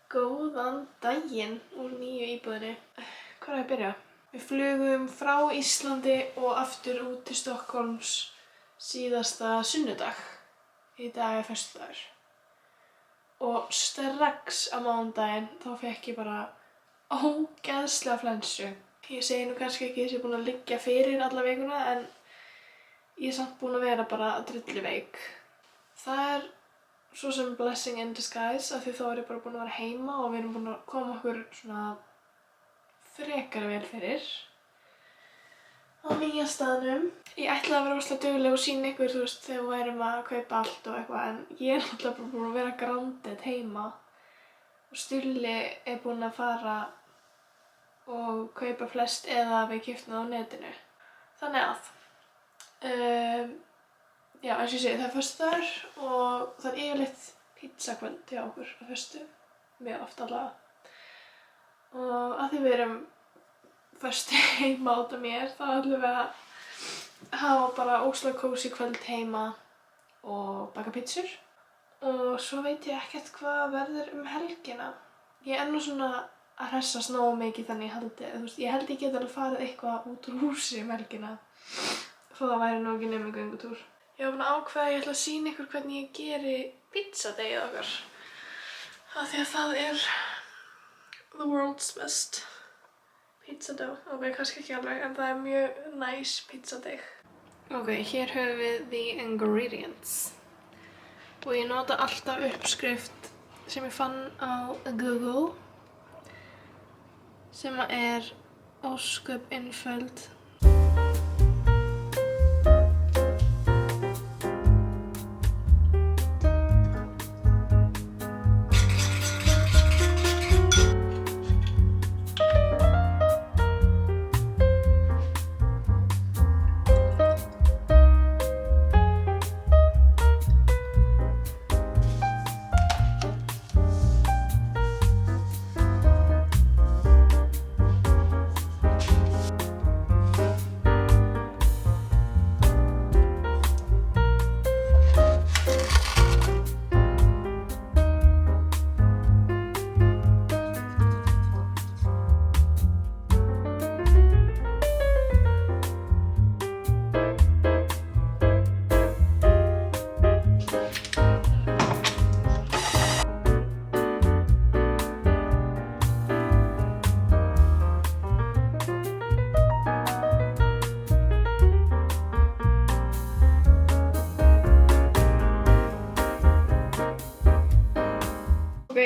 Góðan daginn úr nýju íbúðinni. Hvar á ég að byrja? Við flugum frá Íslandi og aftur út til Stokkólms síðasta sunnudag. Í dag er föstudagur. Og strax á mánudaginn þá fékk ég bara ógeðslega flensu. Ég segi nú kannski ekki að ég sé búin að liggja fyrir alla vikuna en ég er samt búin að vera bara drulluveik. Það er svo sem blessing in disguise af því þá er ég bara búin að vera heima og við erum búin að koma okkur svona frekar vel fyrir á nýja staðnum. Ég ætlaði að vera rosalega dugleg og sýna ykkur, þú veist, þegar við værum að kaupa allt og eitthvað en ég er náttúrulega bara búin að vera grounded heima og Stulli er búin að fara og kaupa flest eða við keyptum það á netinu. Þannig að já, eins og ég segi, það er föstudagur og það er yfirleitt pizzakvöld hjá okkur á föstu, mjög oft allavega. Og að því við erum föstu heima út af mér, þá ætlum við að hafa bara ógeðslega kósí kvöld heima og baka pizzur. Og svo veit ég ekkert hvað verður helgina. Ég er nú svona að hressast nógu mikið þannig ég held ég geti alveg farið eitthvað út úr húsi helgina. Þó það væri nú ekki nema göngutúr. Ég var búin að ákveða að ég ætla að sýna ykkur hvernig ég geri pizzadegið okkar. Af því að það er the world's best pizza dough. Ok, kannski ekki alveg, en það er mjög nice pizzadeg. Ok, hér höfum við the ingredients. Og ég nota alltaf uppskrift sem ég fann á Google. Sem er ósköp einföld.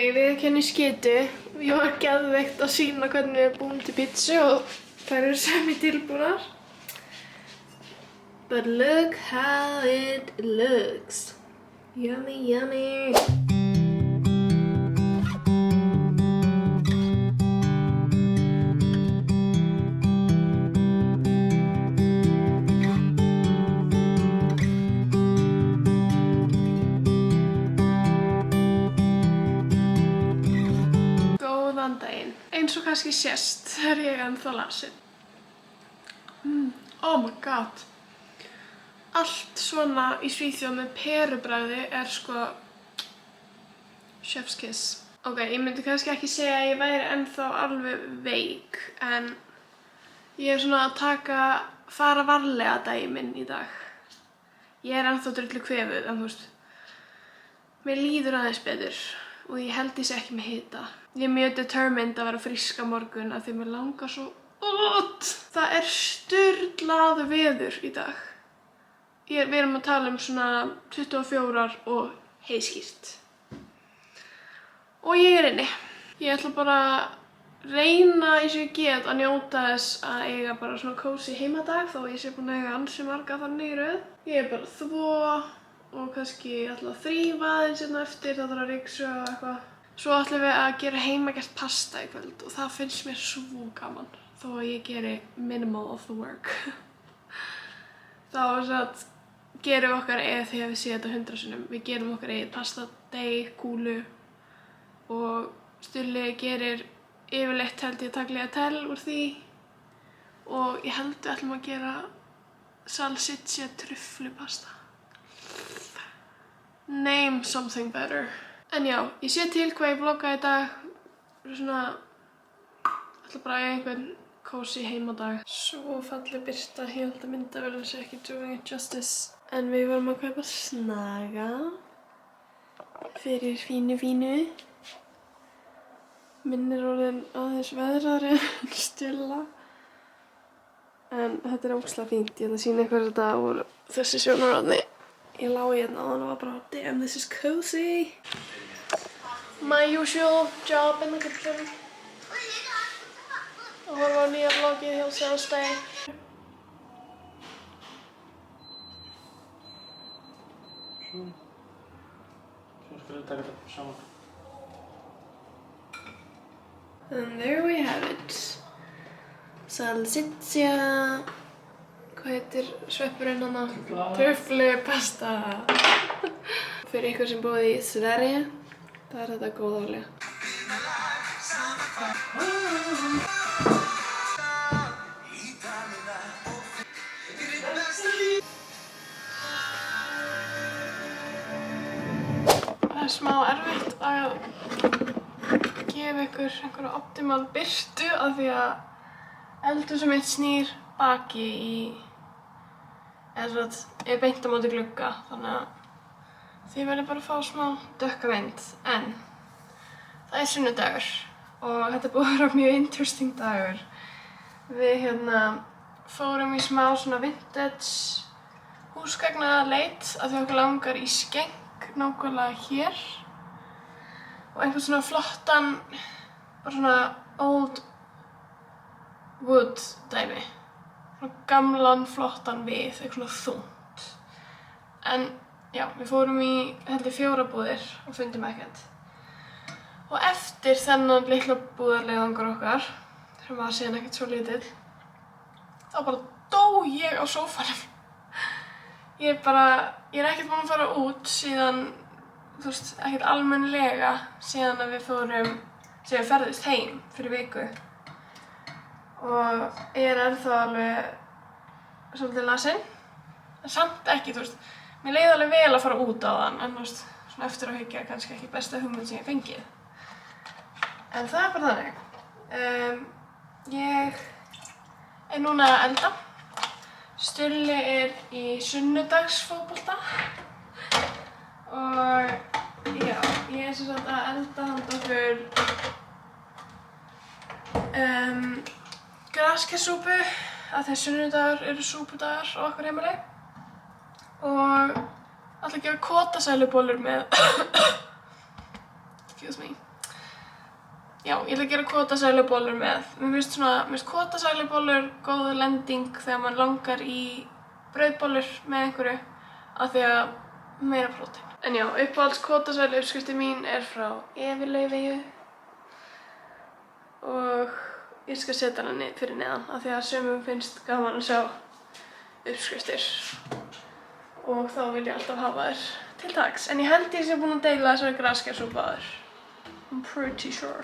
Ég viðurkenni skytu. Ég var geðveikt að sýna hvernig við erum búin til pizzu og þær eru semi-tilbúnar. But look how it looks. Yummy, yummy. Eins og kannski sést er ég ennþá lasin. Oh my god. Allt svona í Svíþjóð með perubragði er sko chef's kiss. Ok, ég myndi kannski ekki segja að ég væri ennþá alveg veik, en ég er svona að fara varlega daginn minn í dag. Ég er ennþá drullu kvefuð, en þú veist, mér líður aðeins betur og ég held ég sé ekki með hita. Ég er mjög determined að vera frísk á morgun af því mér langar svo út. Það er sturlað veður í dag. Við erum að tala um svona 24 og heiðskírt. Og ég er inni. Ég ætla bara að reyna eins og ég get að njóta þess að eiga bara svona kósí heimadag þó ég sé búin að eiga ansi marga þannig í röð. Ég er bara að þvo og kannski ætla að þrífa aðeins hérna eftir, það þarf að ryksuga og eitthvað. Svo ætlum við að gera heimagert pasta í kvöld og það finnst mér svo gaman þó að ég geri minimal of the work. Þá gerum við okkar eigið þegar við séum þetta 100 sinnum. Við gerum okkar eigið pastadeig, kúlu og Stulli gerir yfirleitt held ég tagliatelle úr því og ég held við ætlum að gera salsiccia trüfflupasta. Name something better. En já, ég sé til hvað ég vlogga í dag. svona, ætla bara að eiga einhvern kósí heimadag. Svo falleg birta, ég held að myndavélinni sé ekki doing it justice. En við vorum að kaupa snaga fyrir fínu. Minn orðinn aðeins veðrari en Stilla. En þetta ógeðslega fínt, ég ætla að sýna ykkur þetta úr þessi sjónarhorni. Ég lá í hérna og var bara, damn, this is cozy. My usual job in the kitchen. Og horfa á nýja vloggið hjá Sjálfstæði. Svo skulum við taka þetta saman. And there we have it. Salsiccia. Hvað heitir sveppurinn hana? Truflupasta. Fyrir ykkur sem búið í Sverige, það þetta góða olía. Það smá erfitt að gefa ykkur einhverja optimal birtu af því að eldhúsið mitt snýr baki er beint á móti glugga, þannig að þið verður bara að fá smá dökka mynd. En það er sunnudagur og þetta búið að vera mjög interesting dagur. Við fórum í smá svona vintage húsgagnaleit af því okkur langar í skeng nákvæmlega hér og einhvern svona flottan, bara svona old wood dæmi. Svona gamlan flottan við, eitthvað svona þungt. En já, við fórum í held ég 4 búðir og fundum ekkert. Og eftir þennan litla búðarleiðangur okkar, sem var síðan ekkert svo lítill, þá bara dó ég á sófanum. Ég er ekkert búin að fara út síðan, þú veist, ekkert almennilega síðan að síðan við ferðist heim fyrir viku. Og ég er ennþá alveg svolítið lasin, en samt ekki, þú veist, mér leið alveg vel að fara út á þann, en þú veist, svona eftir að hyggja kannski ekki besta hugmynd sem ég fengið. En það er bara þannig. Ég er núna að elda. Stulli er í sunnudagsfótbolta og já, ég er sem sagt að elda handa okkur graskersúpu af því að sunnudagar eru súpudagar á okkar heimili og ætla að gera kotasælubollur með excuse me. Já, ég ætla að gera kotasælubollur með. Mér finnst kotasælubollur góð lending þegar mann langar í brauðbollur með einhverju af því að meira prótein. En já, uppáhalds kotasælu uppskriftin mín er frá Evi Laufeyju og ég skal setja hana fyrir neðan af því að sumum finnst gaman að sjá uppskriftir og þá vil ég alltaf hafa þær til taks. En ég held ég sé búin að deila þessari graskersúpu áður. I'm pretty sure.